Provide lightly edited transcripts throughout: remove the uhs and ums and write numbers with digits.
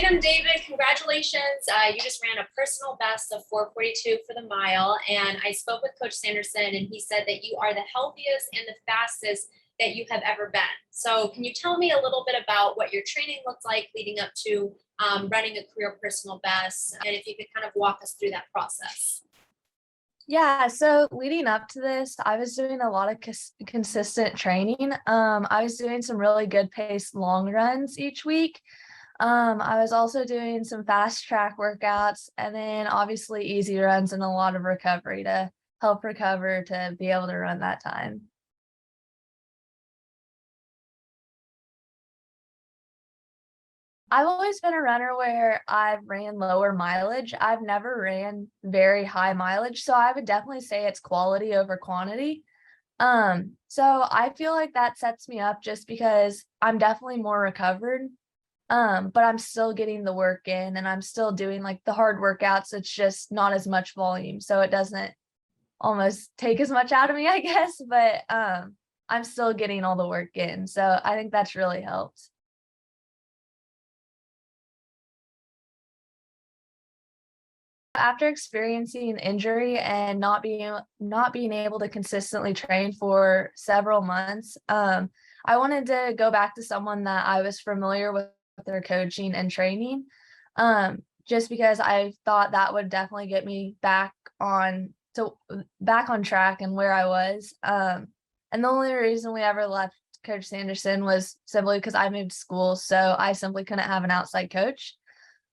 Tatum David, congratulations. You just ran a personal best of 4:42 for the mile. And I spoke with Coach Sanderson, and he said that you are the healthiest and the fastest that you have ever been. So, can you tell me a little bit about what your training looked like leading up to running a career personal best? And if you could kind of walk us through that process. Yeah, so leading up to this, I was doing a lot of consistent training. I was doing some really good paced long runs each week. I was also doing some fast track workouts and then obviously easy runs and a lot of recovery to help recover to be able to run that time. I've always been a runner where I've ran lower mileage. I've never ran very high mileage, so I would definitely say it's quality over quantity. So I feel like that sets me up just because I'm definitely more recovered. But I'm still getting the work in and I'm still doing like the hard workouts. It's just not as much volume. So it doesn't almost take as much out of me, I guess, but I'm still getting all the work in. So I think that's really helped. After experiencing injury and not being able to consistently train for several months, I wanted to go back to someone that I was familiar with their coaching and training, just because I thought that would definitely get me back on track and where I was. And the only reason we ever left Coach Sanderson was simply because I moved school, so I simply couldn't have an outside coach.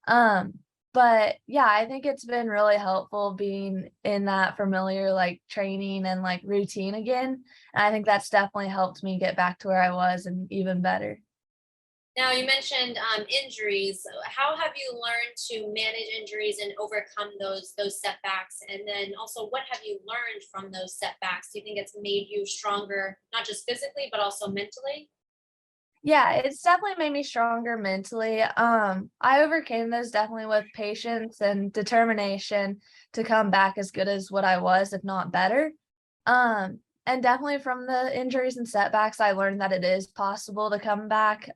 Um, but yeah, I think it's been really helpful being in that familiar like training and like routine again. And I think that's definitely helped me get back to where I was and even better. Now, you mentioned injuries. How have you learned to manage injuries and overcome those setbacks? And then also, what have you learned from those setbacks? Do you think it's made you stronger, not just physically, but also mentally? Yeah, it's definitely made me stronger mentally. I overcame those definitely with patience and determination to come back as good as what I was, if not better. And definitely from the injuries and setbacks, I learned that it is possible to come back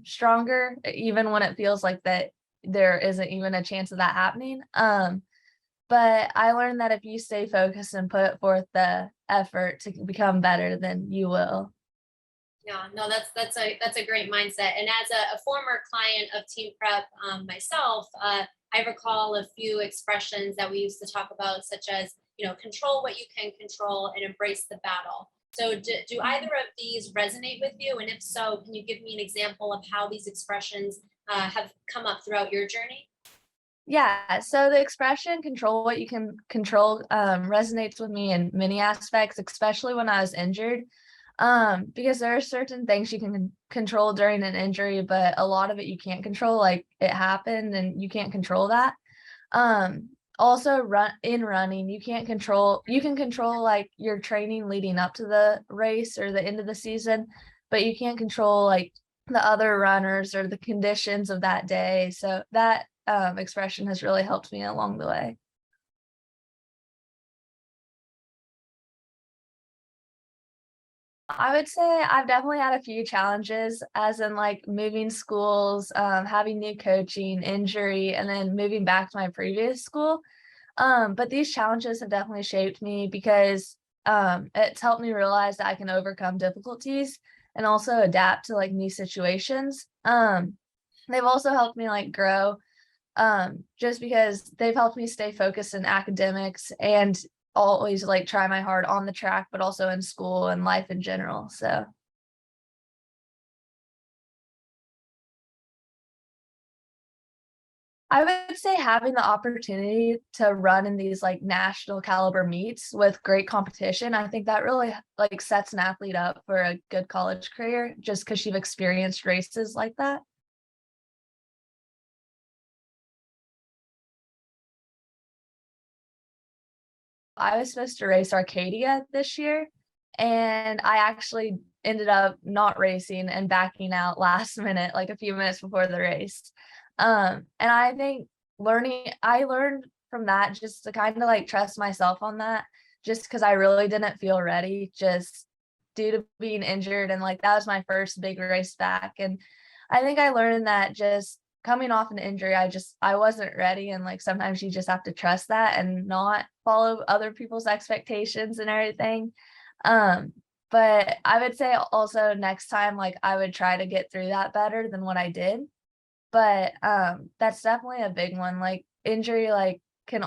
stronger, even when it feels like that there isn't even a chance of that happening. But I learned that if you stay focused and put forth the effort to become better, then you will. Yeah, no, that's a great mindset. And as a former client of Team Prep myself, I recall a few expressions that we used to talk about, such as control what you can control and embrace the battle. So, do either of these resonate with you? And if so, can you give me an example of how these expressions have come up throughout your journey? Yeah, so the expression "control what you can control" resonates with me in many aspects, especially when I was injured. Because there are certain things you can control during an injury, but a lot of it you can't control, like it happened and you can't control that. Also running, you can control like your training leading up to the race or the end of the season, but you can't control like the other runners or the conditions of that day. So that expression has really helped me along the way. I would say I've definitely had a few challenges, as in like moving schools, having new coaching, injury, and then moving back to my previous school. But these challenges have definitely shaped me because it's helped me realize that I can overcome difficulties and also adapt to like new situations. They've also helped me like grow just because they've helped me stay focused in academics and always like try my hard on the track, but also in school and life in general. So I would say having the opportunity to run in these like national caliber meets with great competition, I think that really like sets an athlete up for a good college career just because you've experienced races like that. I was supposed to race Arcadia this year, and I actually ended up not racing and backing out last minute, like a few minutes before the race. And I think I learned from that just to kind of like trust myself on that, just because I really didn't feel ready, just due to being injured. And like that was my first big race back. And I think I learned that just coming off an injury, I wasn't ready, and like sometimes you just have to trust that and not follow other people's expectations and everything. Um, but I would say also next time, like I would try to get through that better than what I did. But that's definitely a big one. Like injury like can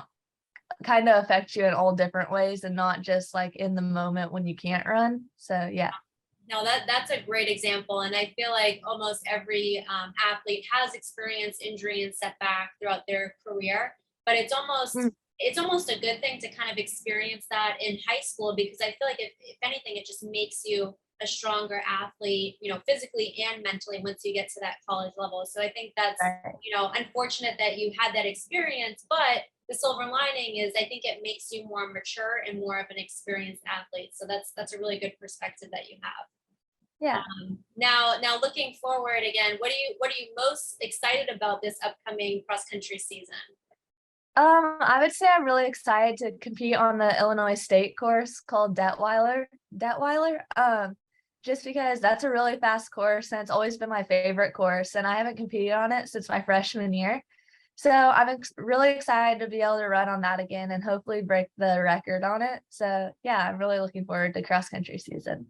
kind of affect you in all different ways and not just like in the moment when you can't run. So yeah. No, that's a great example, and I feel like almost every athlete has experienced injury and setback throughout their career. But Mm, it's almost a good thing to kind of experience that in high school, because I feel like if anything, it just makes you a stronger athlete, you know, physically and mentally once you get to that college level. So I think that's, right. you know, unfortunate that you had that experience, but the silver lining is I think it makes you more mature and more of an experienced athlete. So that's a really good perspective that you have. Yeah. Now looking forward again, what are you most excited about this upcoming cross country season? I would say I'm really excited to compete on the Illinois State course called Detweiler. Just because that's a really fast course and it's always been my favorite course, and I haven't competed on it since my freshman year. So I'm really excited to be able to run on that again and hopefully break the record on it. So yeah, I'm really looking forward to cross country season.